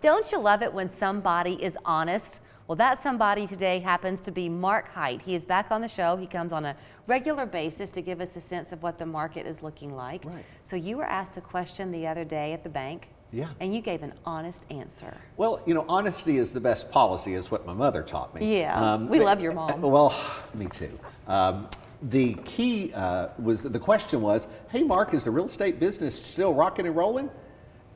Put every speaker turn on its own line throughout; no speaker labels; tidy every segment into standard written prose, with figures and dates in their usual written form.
don't you love it when somebody is honest? Well, that somebody today happens to be Mark Hite. He is back on the show. He comes on a regular basis to give us a sense of what the market is looking like.
Right.
So you were asked a question the other day at the bank.
Yeah.
And you gave an honest answer.
Well, you know, honesty is the best policy, is what my mother taught me.
Yeah, we love your mom.
Well, me too. The key the question was, hey, Mark, is the real estate business still rocking and rolling?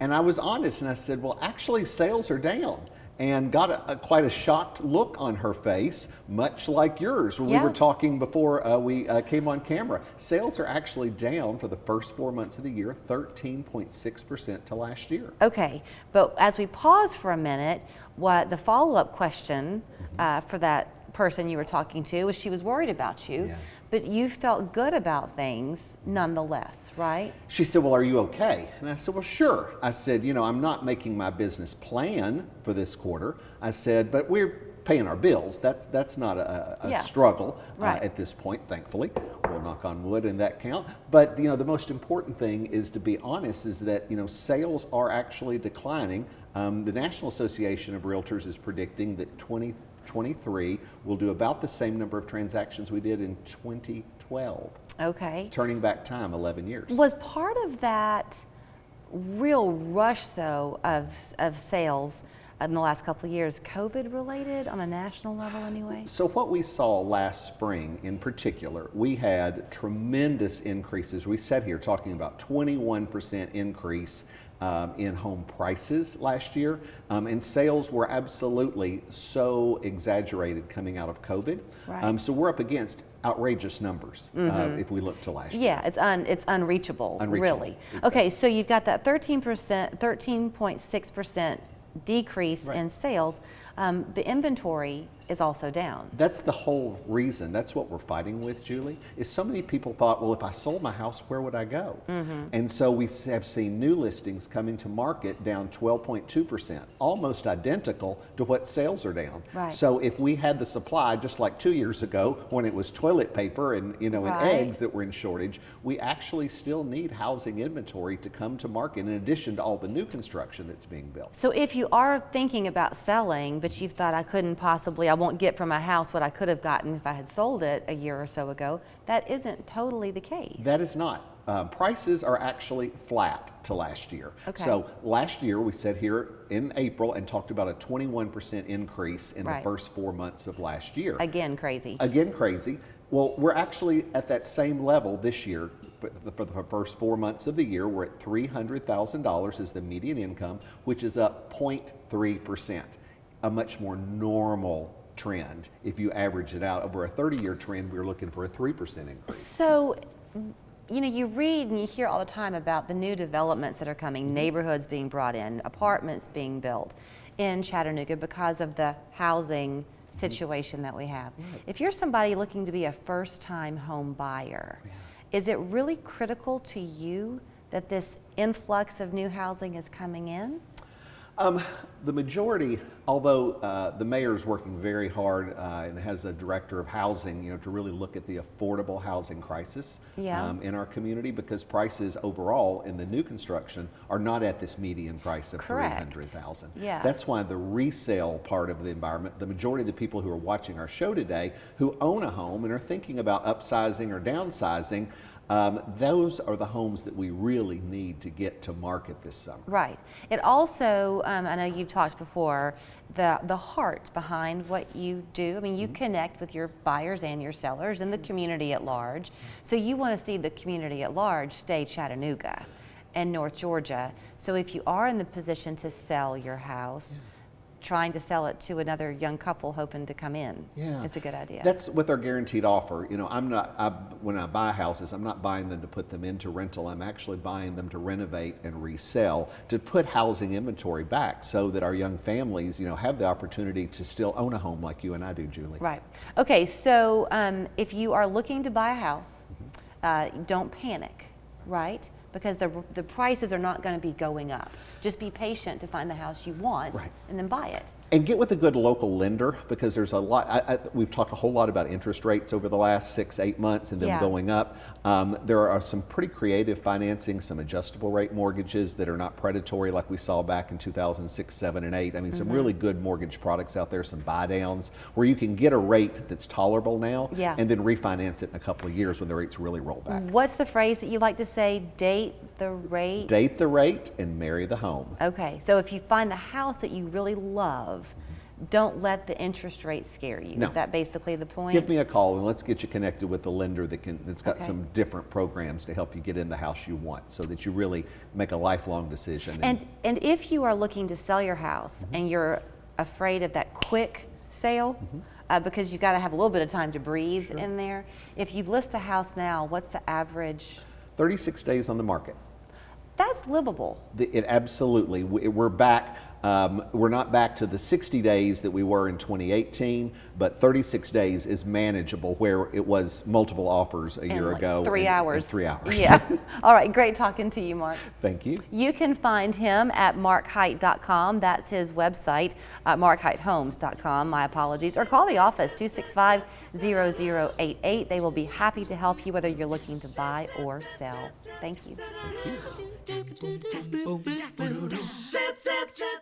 And I was honest, and I said, well, actually, sales are down. And got quite a shocked look on her face, much like yours when we were talking before we came on camera. Sales are actually down for the first 4 months of the year, 13.6% to last year.
Okay, but as we pause for a minute, what the follow-up question for that person you were talking to was she was worried about you, but you felt good about things nonetheless, right?
She said, well, are you okay? And I said, well, sure. I said, you know, I'm not making my business plan for this quarter. I said, but we're paying our bills. That's not a struggle at this point, thankfully. We'll knock on wood in that count. But, you know, the most important thing is to be honest, is that, you know, sales are actually declining. The National Association of Realtors is predicting that 2023 will do about the same number of transactions we did in 2012.
Okay.
Turning back time 11 years.
Was part of that real rush, though, of sales in the last couple of years COVID related on a national level anyway?
So what we saw last spring in particular, we had tremendous increases. We sat here talking about 21% increase in home prices last year, and sales were absolutely so exaggerated coming out of COVID.
Right.
So we're up against outrageous numbers if we look to last year.
Yeah, it's unreachable, really. Exactly. Okay, so you've got that 13.6% decrease in sales. The inventory is also down.
That's the whole reason. That's what we're fighting with, Julie, is so many people thought, well, if I sold my house, where would I go? And so we have seen new listings coming to market down 12.2%, almost identical to what sales are down.
Right.
So if we had the supply, just like 2 years ago when it was toilet paper and, you know, and eggs that were in shortage, we actually still need housing inventory to come to market in addition to all the new construction that's being built.
So if you are thinking about selling, but you've thought I won't get from my house what I could have gotten if I had sold it a year or so ago, that isn't totally the case.
That is not. Prices are actually flat to last year.
Okay.
So last year we sat here in April and talked about a 21% increase in the first 4 months of last year.
Again, crazy.
Again, crazy. Well, we're actually at that same level this year. For the first 4 months of the year, we're at $300,000 as the median income, which is up 0.3%, a much more normal trend. If you average it out over a 30-year trend, we're looking for a 3% increase.
So, you know, you read and you hear all the time about the new developments that are coming, neighborhoods being brought in, apartments being built in Chattanooga because of the housing situation that we have. If you're somebody looking to be a first-time home buyer, is it really critical to you that this influx of new housing is coming in?
The majority, although the mayor is working very hard and has a director of housing, you know, to really look at the affordable housing crisis in our community, because prices overall in the new construction are not at this median price of $300,000.
Yeah.
That's why the resale part of the environment, the majority of the people who are watching our show today who own a home and are thinking about upsizing or downsizing, those are the homes that we really need to get to market this summer.
Right. It also, I know you've talked before, the heart behind what you do. I mean, you connect with your buyers and your sellers and the community at large. So you want to see the community at large stay Chattanooga and North Georgia. So if you are in the position to sell your house, trying to sell it to another young couple hoping to come in. It's a good idea.
That's with our guaranteed offer. You know, when I buy houses, I'm not buying them to put them into rental. I'm actually buying them to renovate and resell, to put housing inventory back so that our young families, you know, have the opportunity to still own a home like you and I do, Julie.
Right. Okay, so if you are looking to buy a house, don't panic, right? Because the prices are not going to be going up. Just be patient to find the house you want and then buy it.
And get with a good local lender, because there's a lot. We've talked a whole lot about interest rates over the last 6-8 months and them
Yeah.
going up. There are some pretty creative financing, some adjustable rate mortgages that are not predatory like we saw back in 2006, 7, and 8. I mean, some really good mortgage products out there, some buy downs where you can get a rate that's tolerable now
Yeah.
and then refinance it in a couple of years when the rates really roll back.
What's the phrase that you like to say? Date the rate?
Date the rate and marry the home.
Okay, so if you find the house that you really love, don't let the interest rate scare you.
No.
Is that basically the point?
Give me a call and let's get you connected with a lender that's got
Okay.
some different programs to help you get in the house you want, so that you really make a lifelong decision.
And if you are looking to sell your house and you're afraid of that quick sale, because you've got to have a little bit of time to breathe in there, if you list a house now, what's the average?
36 days on the market.
That's livable.
It absolutely. We're back. We're not back to the 60 days that we were in 2018, but 36 days is manageable, where it was multiple offers a year
like
ago.
3
in
hours.
3 hours.
Yeah. All right, great talking to you, Mark.
Thank you.
You can find him at markhite.com. That's his website, markhitehomes.com, my apologies. Or call the office, 265-0088. They will be happy to help you whether you're looking to buy or sell. Thank you.
Thank you.